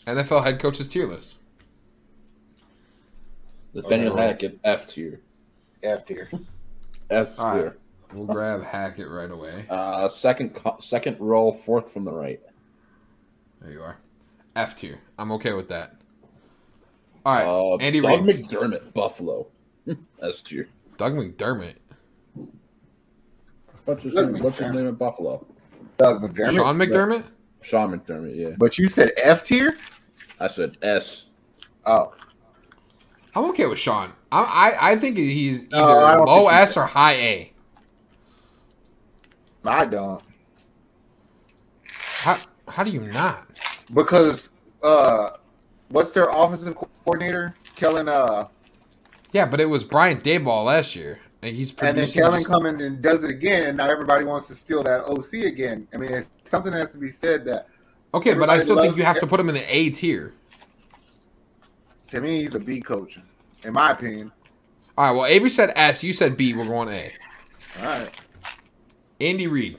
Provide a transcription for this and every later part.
NFL head coaches tier list. Nathaniel Hackett, F tier. F tier. F All tier. right. We'll grab Hackett right away. Second row, fourth from the right. There you are. F tier. I'm okay with that. All right. Andy Doug Reid. McDermott, Buffalo. S tier. Doug McDermott. What's his name at Buffalo? Doug McDermott. Sean McDermott? Sean McDermott, yeah. But you said F tier? I said S. Oh. I'm okay with Sean. I think he's either I don't low think S or high A. I don't. How do you not? Because what's their offensive coordinator? Kellen Yeah, but it was Brian Daboll last year. And he's and then producing. Kellen comes and does it again, and now everybody wants to steal that OC again. I mean, something has to be said that. Okay, but I everybody still think loves- you have to put him in the A tier. To me, he's a B coach, in my opinion. All right, well, Avery said S. You said B. We're going A. All right. Andy Reid.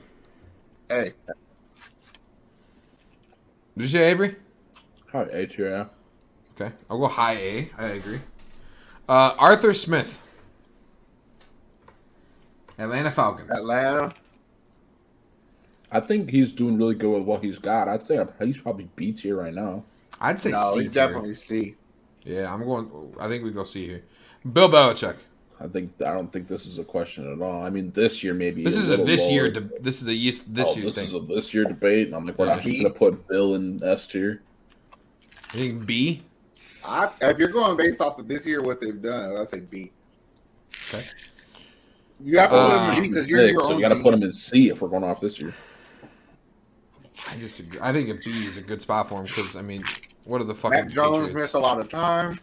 Hey, Did you say Avery? Probably A tier, yeah. Okay, I'll go high A. I agree. Arthur Smith. Atlanta Falcons. Atlanta. I think he's doing really good with what he's got. I'd say he's probably B tier right now. I'd say No, C he's tier. definitely C. Yeah, I'm going. I think we go C here. Bill Belichick. I don't think this is a question at all. I mean, this year maybe. This is a little this lower. year. This is a this year This thing. is a this year debate. And I'm like, we're not just B. gonna put Bill in S tier. I think B. If you're going based off of this year, what they've done, I'd say B. Okay. You have to put him in B because you're your So own we got to team. put him in C if we're going off this year. I disagree. I think a B is a good spot for him because I mean, what are the fucking Mac Jones Patriots? missed a lot of time.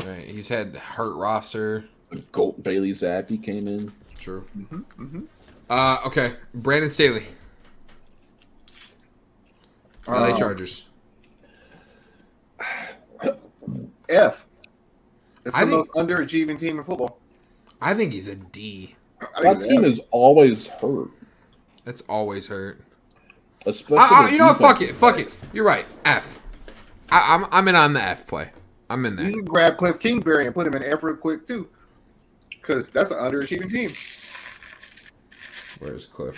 Right, he's had hurt roster. Goat Bailey Zappi came in. True. Mm-hmm. Okay. Brandon Staley. LA Chargers. F. It's I the think- most underachieving team in football. I think he's a D. I That think team it's is always hurt. That's always hurt. Especially You know what? Fuck it. You're right. F. I'm in on the F play. I'm in You there. can grab Cliff Kingsbury and put him in F real quick too, because that's an underachieving team. Where's Cliff?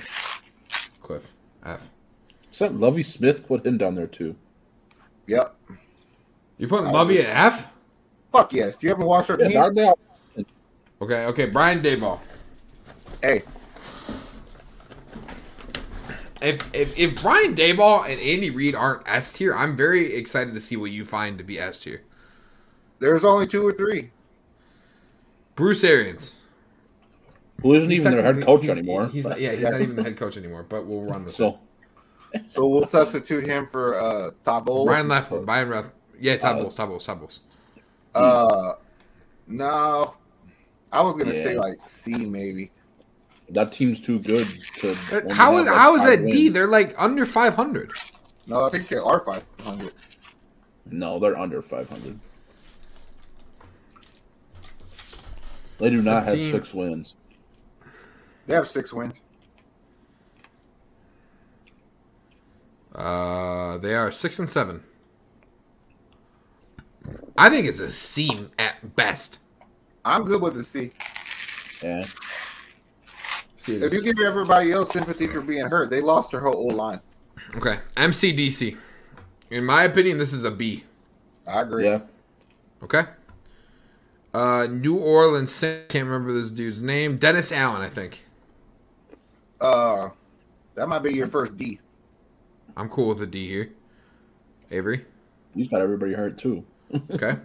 Cliff. F. Except Lovey Smith put him down there too. Yep. You putting Lovey at F? Fuck yes. Do you ever watch our Yeah, team? aren't they all- Okay. Brian Daboll. Hey, If Brian Daboll and Andy Reid aren't S tier, I'm very excited to see what you find to be S tier. there's only 2 or 3. Bruce Arians. who isn't He's even their head technically- coach anymore. He's not even the head coach anymore. But we'll run with it. So So we'll substitute him for Todd Bowles. Brian Leffler. Brian Ref. Yeah, Todd Bowles. No, I was gonna say Yeah. like C maybe. that team's too good to. only How have, is like, how is 5 that D? wins. They're like under 500. No, I think they are 500. No, they're under 500. They do not have team- 6 wins. They have 6 wins. They are 6-7. I think it's a C at best. I'm good with the C. Yeah. C it If is. you give everybody else sympathy for being hurt, they lost their whole O line. Okay, MCDC. In my opinion, this is a B. I agree. Yeah. Okay. New Orleans Saints. Can't remember this dude's name. Dennis Allen, I think. That might be your first D. I'm cool with a D here. Avery. He's got everybody hurt too. Okay.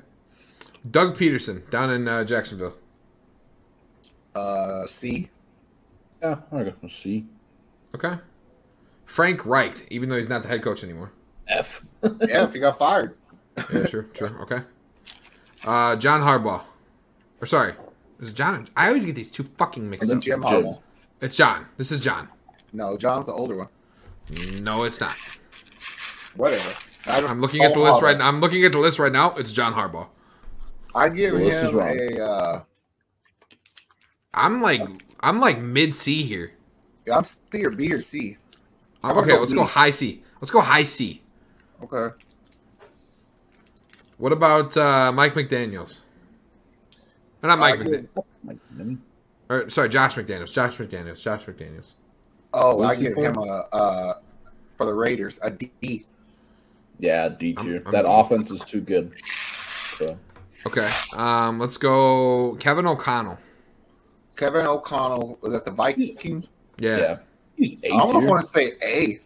Doug Peterson down in Jacksonville. C. Yeah, I got a C. Okay. Frank Reich, even though he's not the head coach anymore. F. Yeah, if he got fired. Yeah, true. Okay. John Harbaugh. Or sorry, is it John? I always get these two fucking mixed up. Jim Harbaugh. It's John. This is John. No, John's the older one. No, it's not. Whatever. I'm looking at the list right now. I'm looking at the list right now. It's John Harbaugh. I give Well, this is him wrong. I'm like mid C here. I'm C or B or C. I'm Okay, gonna let's go go B. high C. Let's go high C. Okay. What about Mike McDaniels? Or not Mike McDaniels. Or sorry, Josh McDaniels. Josh McDaniels. Oh, What's I he give for? him a for the Raiders a D. Yeah, D tier. I'm- That offense is too good. So Okay. Let's go Kevin O'Connell. Kevin O'Connell was at the Vikings. yeah, he's A I almost tier. want to say A. You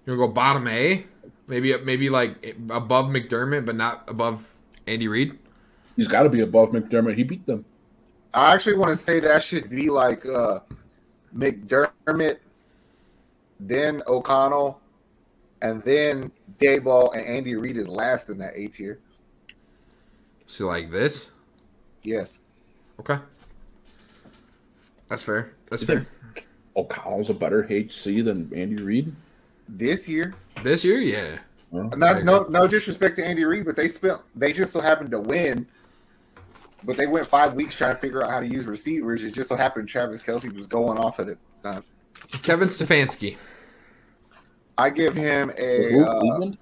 wanna go bottom A? Maybe like above McDermott, but not above Andy Reid. He's got to be above McDermott. He beat them. I actually want to say that should be like McDermott, then O'Connell, and then Dayball and Andy Reid is last in that A tier. So like this. Yes. Okay. That's fair. That's You fair. think O'Connell's a better HC than Andy Reid? This year, This year, yeah. no disrespect to Andy Reid, but they just so happened to win. But they went 5 weeks trying to figure out how to use receivers. It just so happened Travis Kelce was going off at the time. Kevin Stefanski. I give him Who, a Cleveland?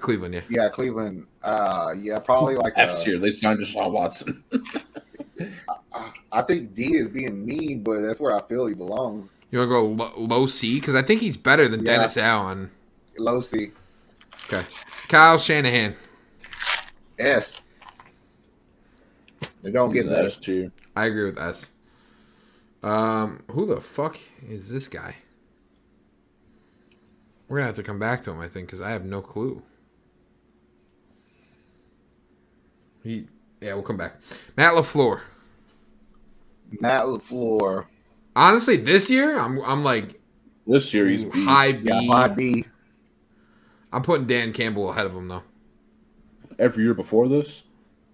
Cleveland, yeah. yeah, Cleveland. Yeah, probably like F tier. They signed Deshaun Watson. I think D is being mean, but that's where I feel he belongs. You want to go low C? Because I think he's better than Yeah. Dennis Allen. Low C. Okay. Kyle Shanahan. S. They don't get better. F tier. I agree with S. Who the fuck is this guy? We're going to have to come back to him, I think, because I have no clue. Yeah, we'll come back. Matt LaFleur. Matt LaFleur. Honestly, this year, I'm like This year he's B. high B. Yeah, high B. I'm putting Dan Campbell ahead of him, though. Every year before this?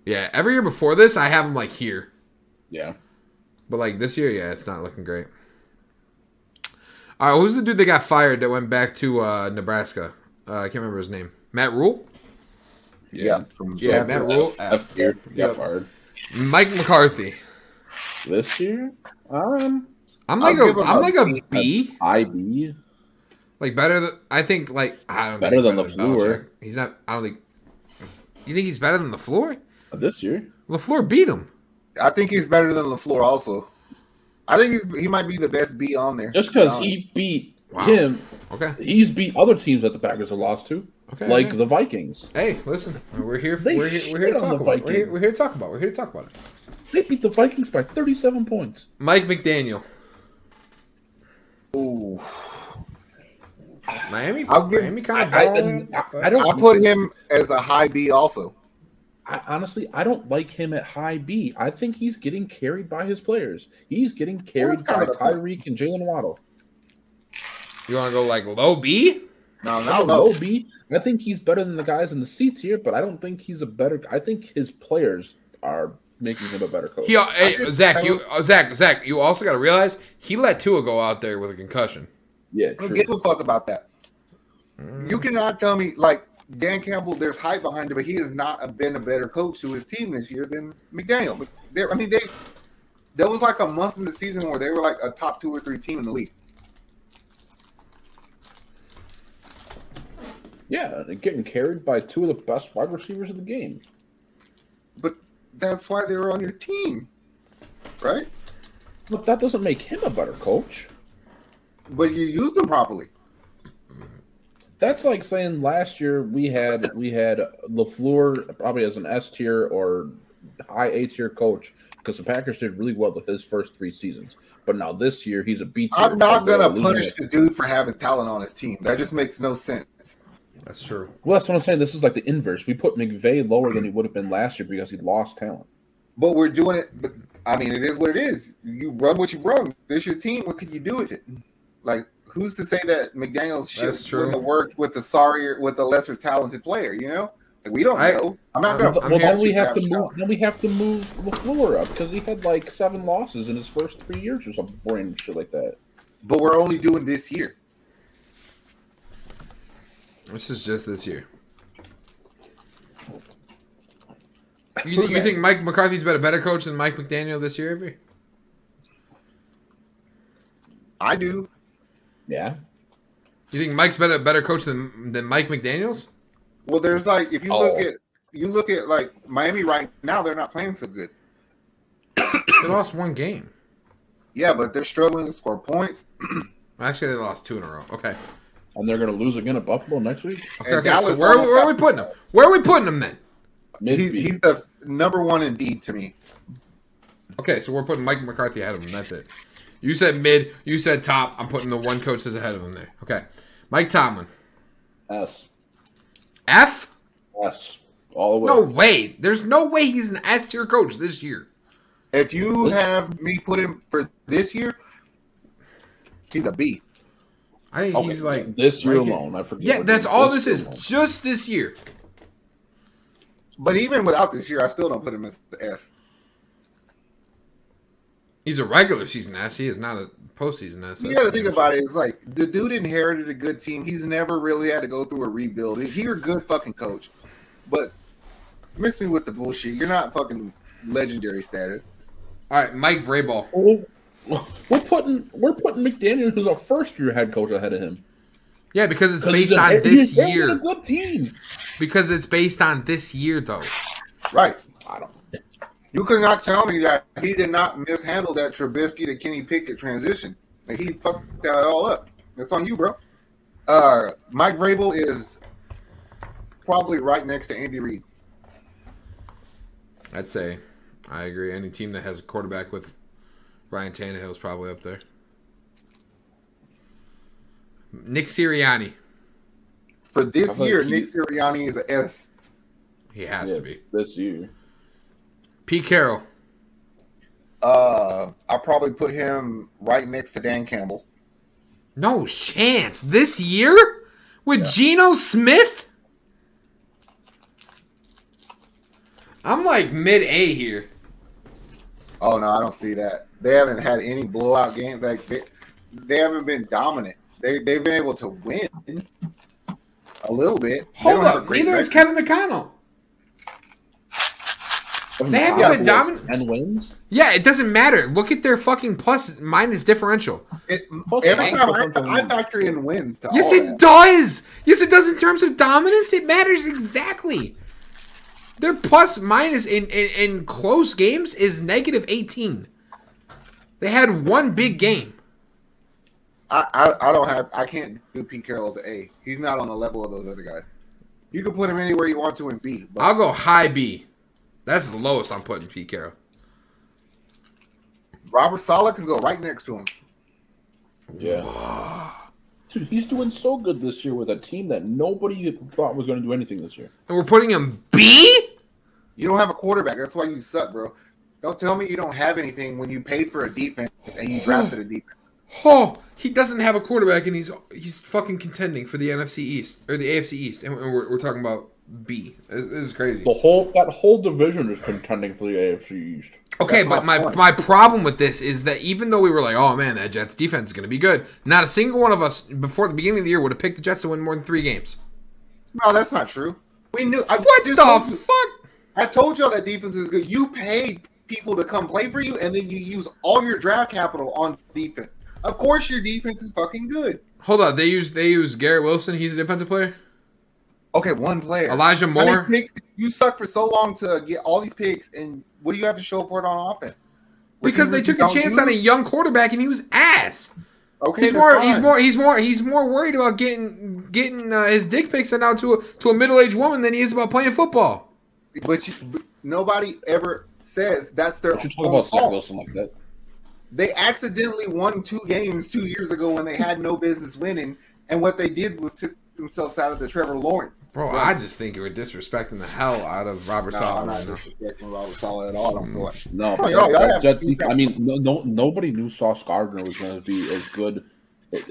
Yeah, every year before this, I have him like here. Yeah. But like this year, yeah, it's not looking great. All right, who's the dude that got fired that went back to Nebraska? I can't remember his name. Matt Rule? Yeah. From Yeah, Stanford. Matt Rule. F tier. Got Yep. fired. Mike McCarthy. This year? I'm I'll like give him I'm a like a B. B. IB. Like better than I think. Like I don't. Better think than he's LaFleur. Belichick. He's not. I don't think. You think he's better than LaFleur? This year? LaFleur beat him. I think he's better than LaFleur also. I think he might be the best B on there. Just because he beat Wow. him, Okay. he's beat other teams that the Packers have lost to, Okay. like okay. the Vikings. Hey, listen. We're here. They We're here to shit on talk the about. It. We're here Vikings. to talk about. We're here to talk about it. They beat the Vikings by 37 points. Mike McDaniel. Ooh. Miami. I'll give- Miami kind of. I don't. I put him as a high B also. Honestly, I don't like him at high B. I think he's getting carried by his players. He's getting carried That's by kind of the point. Tyreek and Jalen Waddle. You want to go like low B? No, I no, don't no. know, B. I think he's better than the guys in the seats here, but I don't think he's a better. I think his players are making him a better coach. Hey, just- Zach. Zach. You also got to realize he let Tua go out there with a concussion. Yeah, I don't true. give a fuck about that. You cannot tell me like Dan Campbell. There's hype behind it, but he has not been a better coach to his team this year than McDaniel. There was like a month in the season where they were like a top 2 or 3 team in the league. Yeah, and getting carried by two of the best wide receivers in the game. But that's why they were on your team, right? But that doesn't make him a better coach. But you used them properly. That's like saying last year we had LaFleur probably as an S tier or high A tier coach because the Packers did really well with his first 3 seasons. But now this year he's a B tier. I'm not because gonna they're punish losing the dude for having talent on his team. That just makes no sense. That's true. it. Well, that's what I'm saying. This is like the inverse. We put McVay lower than he would have been last year because he lost talent. But we're doing it. But, I mean, it is what it is. You run what you run. This your team. What can you do with it? Like, who's to say that McDaniel's That's shit true. wouldn't have worked with the lesser talented player? You know, like, we don't know. I'm not Well, gonna. then we have to move. Then we have to move LaFleur up because he had like 7 losses in his first 3 years or something boring shit like that. But we're only doing this year. This is just this year. You Who's think Mike McCarthy's been a better coach than Mike McDaniel this year, Avery? I do. Yeah. You think Mike's been a better coach than Mike McDaniel's? Well, there's like if you look at you look at like Miami right now, they're not playing so good. They lost one game. Yeah, but they're struggling to score points. Actually, they lost 2 in a row. Okay. And they're going to lose again at Buffalo next week? Okay, And okay. So Dallas where almost are got- we putting them? Where are we putting them then? He's the number one in B to me. Okay, so we're putting Mike McCarthy ahead of him. That's it. You said mid. You said top. I'm putting the one coach that's ahead of him there. Okay. Mike Tomlin. S. F? S. All the way. No way. There's no way he's an S tier coach this year. If you have me put him for this year, he's a B. I think he's like this year right here. alone. I forget. Yeah, what that's year- all this year is. alone. Just this year. But even without this year, I still don't put him as the S. He's a regular season S. He is not a postseason S. You got to think about it. It's like the dude inherited a good team. He's never really had to go through a rebuild. He's a good fucking coach, but miss me with the bullshit. You're not fucking legendary status. All right, Mike Vrabel. Oh, we're putting McDaniel, who's a first-year head coach, ahead of him. Yeah, because it's 'Cause based he's on a- this he's a year. good team. Because it's based on this year, though. Right. I don't. You could not tell me that he did not mishandle that Trubisky to Kenny Pickett transition. Like he fucked that all up. That's on you, bro. Mike Vrabel is probably right next to Andy Reid. I'd say I agree. Any team that has a quarterback with Ryan Tannehill is probably up there. Nick Sirianni. For this I thought year, he- Nick Sirianni is an S. He has Yeah, to be. this year. Pete Carroll. I'll probably put him right next to Dan Campbell. No chance. This year? With Yeah. Geno Smith? I'm like mid-A here. Oh no, I don't see that. They haven't had any blowout games. Like they haven't been dominant. They've been able to win a little bit. They Hold don't have a up. great Neither is record. Kevin McConnell. They haven't Yeah, been dominant. 10 wins. Yeah, it doesn't matter. Look at their fucking plus minus differential. Plus Every nine time percent of I wins. factor in wins to Yes, all it that. does. Yes, it does in terms of dominance. It matters exactly. Their plus minus in close games is negative 18. They had one big game. I can't do Pete Carroll as an A. He's not on the level of those other guys. You can put him anywhere you want to in B. But I'll go high B. That's the lowest I'm putting Pete Carroll. Robert Saleh can go right next to him. Yeah. Dude, he's doing so good this year with a team that nobody thought was going to do anything this year. And we're putting him B? You don't have a quarterback. That's why you suck, bro. Don't tell me you don't have anything when you paid for a defense and you drafted a defense. Oh, he doesn't have a quarterback, and he's fucking contending for the NFC East or the AFC East, and we're talking about B. This is crazy. That whole division is contending for the AFC East. Okay, That's but my point. my problem with this is that even though we were like, oh man, that Jets defense is going to be good, not a single one of us before the beginning of the year would have picked the Jets to win more than 3 games. No, that's not true. We knew. What the fuck? I told y'all that defense is good. You paid people to come play for you, and then you use all your draft capital on defense. Of course, your defense is fucking good. Hold on, they use Garrett Wilson. He's a defensive player. Okay, one player. Elijah How many Moore. picks? You suck for so long to get all these picks, and what do you have to show for it on offense? Because they Receivers took you a chance don't on a use? young quarterback, and he was ass. Okay, He's that's fine. he's more worried about getting his dick pics sent out to a middle-aged woman than he is about playing football. But nobody ever says that's their Don't you talk own about Zach fault. Wilson like that? They accidentally won 2 games 2 years ago when they had no business winning, and what they did was took themselves out of the Trevor Lawrence. Bro, I just think you were disrespecting the hell out of Robert No, Saleh I'm not right now. disrespecting Robert Saleh at all. I don't feel like No, Oh, y'all have- Jets defense- I mean, nobody knew Sauce Gardner was going to be as good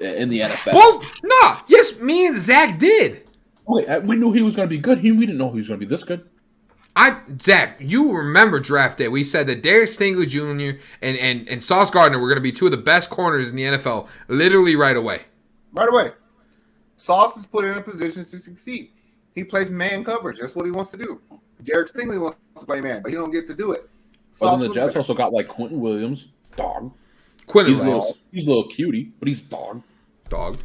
in the NFL. Well, no, yes, me and Zach did. Okay, we knew he was going to be good. We didn't know he was going to be this good. Zach, you remember draft day? We said that Derek Stingley Jr. and Sauce Gardner were going to be 2 of the best corners in the NFL, literally right away. right away. Sauce is put in a position to succeed. He plays man coverage. That's what he wants to do. Derek Stingley wants to play man, but he don't get to do it. But then Sauce the was Jets better. also got like Quentin Williams, dog. Quinton He's a little cutie, but he's dog. dog.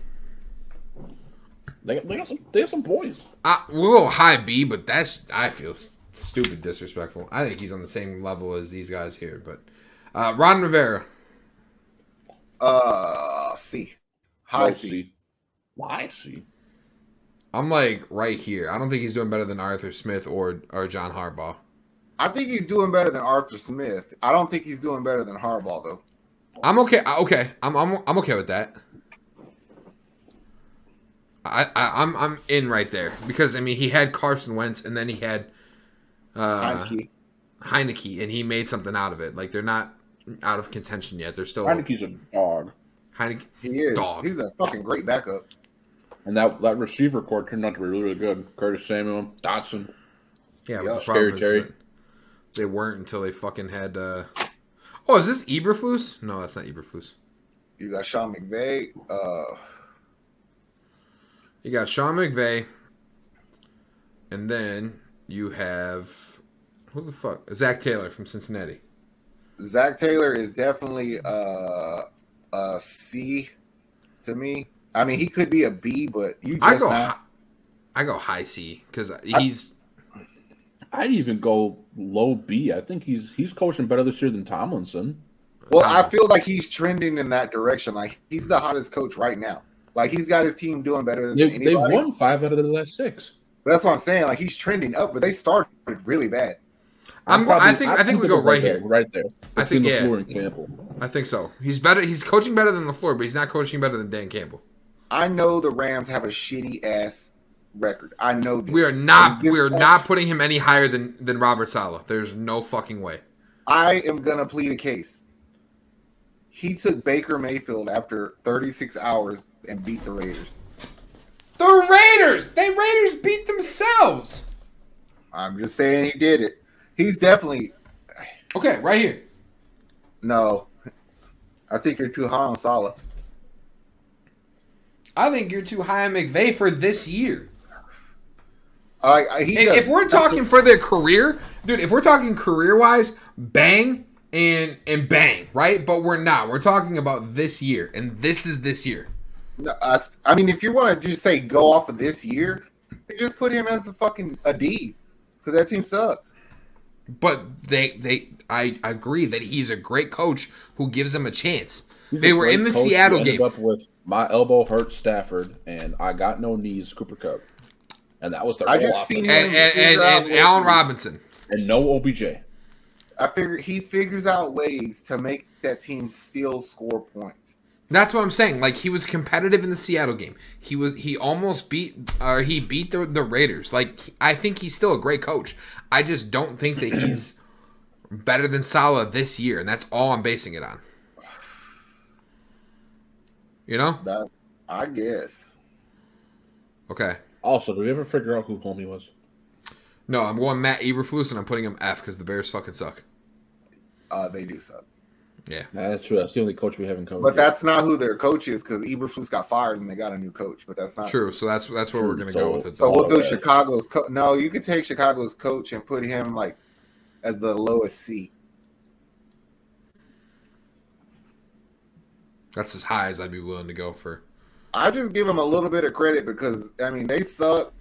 They have some boys. We'll go high B, but I feel stupid disrespectful. I think he's on the same level as these guys here. But Ron Rivera. C. High C. High C. I'm like right here. I don't think he's doing better than Arthur Smith or John Harbaugh. I think he's doing better than Arthur Smith. I don't think he's doing better than Harbaugh though. I'm okay. Okay, I'm okay with that. I'm in right there because I mean he had Carson Wentz and then he had Heineke, and he made something out of it. Like they're not out of contention yet. They're still Heineke's a dog. He is. Dog. He's a fucking great backup. And that receiver core turned out to be really, really good. Curtis Samuel, Dotson. Yeah, Yeah. the Scary problem is Terry. that they weren't until they fucking had. Oh, is this Eberflus? No, that's not Eberflus. You got Sean McVay. You got Sean McVay, and then you have who the fuck? Zach Taylor from Cincinnati. Zach Taylor is definitely a C to me. I mean, he could be a B, but you just I go high C because he's. I'd even go low B. I think he's coaching better this year than Tomlinson. Well, I feel like he's trending in that direction. Like he's the hottest coach right now. Like he's got his team doing better than anybody. They've won 5 out of the last 6. That's what I'm saying. Like he's trending up, but they started really bad. I think we go right here. Right there. I think LaFleur and Campbell. I think so. He's better. He's coaching better than LaFleur, but he's not coaching better than Dan Campbell. I know the Rams have a shitty ass record. I know this. We are not putting him any higher than Robert Saleh. There's no fucking way. I am gonna plead a case. He took Baker Mayfield after 36 hours and beat the Raiders. The Raiders! The Raiders beat themselves! I'm just saying he did it. He's definitely... Okay, right here. No. I think you're too high on Saleh. I think you're too high on McVay for this year. If we're talking for their career, dude, if we're talking career-wise, bang and bang, right? But we're not. We're talking about this year, and this is this year. I mean, if you want to just say go off of this year, just put him as a D, because that team sucks. But I agree that he's a great coach who gives them a chance. He's they were in the Seattle game. Up with my elbow hurt Stafford, and I got no knees, Cooper Kupp, and that was their whole offense. And Allen Robinson and no OBJ. I figure he figures out ways to make that team still score points. That's what I'm saying. Like he was competitive in the Seattle game. He almost beat the Raiders. Like I think he's still a great coach. I just don't think that he's better than Saleh this year, and that's all I'm basing it on. You know? That, I guess. Okay. Also, did we ever figure out who Homie was? No, I'm going Matt Eberflus, and I'm putting him F because the Bears fucking suck. They do suck. Yeah. That's true. That's the only coach we haven't covered. But that's not who their coach is because Eberflus got fired and they got a new coach. But that's not true. So that's where we're going to go with it. So we'll do Chicago's coach. No, you could take Chicago's coach and put him like as the lowest C. That's as high as I'd be willing to go for. I just give him a little bit of credit because I mean they suck.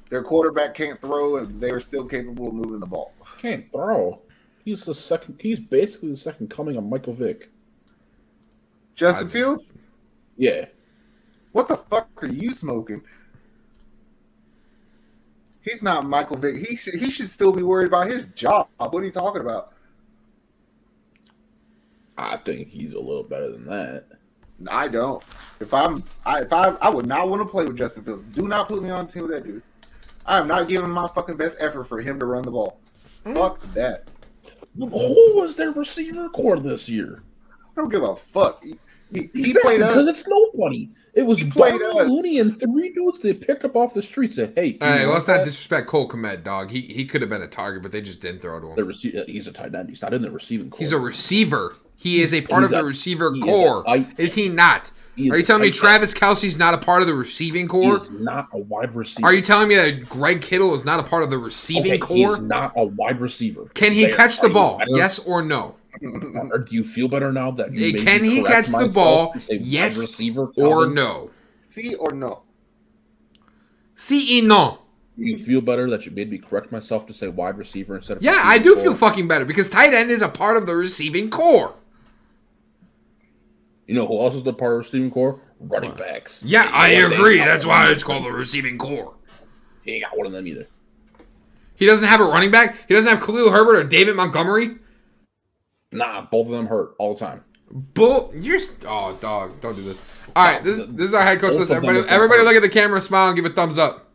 Their quarterback can't throw, and they were still capable of moving the ball. Can't throw. He's the second. He's basically the second coming of Michael Vick. Justin Fields? Yeah. What the fuck are you smoking? He's not Michael Vick. He should still be worried about his job. What are you talking about? I think he's a little better than that. I don't. I would not want to play with Justin Fields. Do not put me on the team with that dude. I am not giving my fucking best effort for him to run the ball. Fuck that. Who was their receiver core this year? I don't give a fuck. He played us. Because it's nobody. It was Darnell Mooney and 3 dudes they picked up off the street. Said, "Hey, let's not disrespect Cole Kmet, dog. He could have been a target, but they just didn't throw to him. He's a tight end. He's not in the receiving core. He's a receiver. He is a part of the receiver core. Is he not? Are you telling me Travis Kelce's not a part of the receiving core? He is not a wide receiver. Are you telling me that Greg Kittle is not a part of the receiving core? He is not a wide receiver. Can he catch the ball? Yes or no? Or do you feel better now that you can he catch the ball? Yes or no? C or no? C-E, no. You feel better that you made me correct myself to say wide receiver instead of Yeah, receiving I do core? feel fucking better because tight end is a part of the receiving core. You know who else is the part of the receiving core? Running backs. Yeah, He I ain't got agree. one That's of why them it's either. called the receiving core. He ain't got one of them either. He doesn't have a running back? He doesn't have Khalil Herbert or David Montgomery? Nah, both of them hurt all the time. Oh, dog, don't do this. All right, this is our head coach Both list. of them Everybody have been hurt. look at the camera, smile, and give a thumbs up.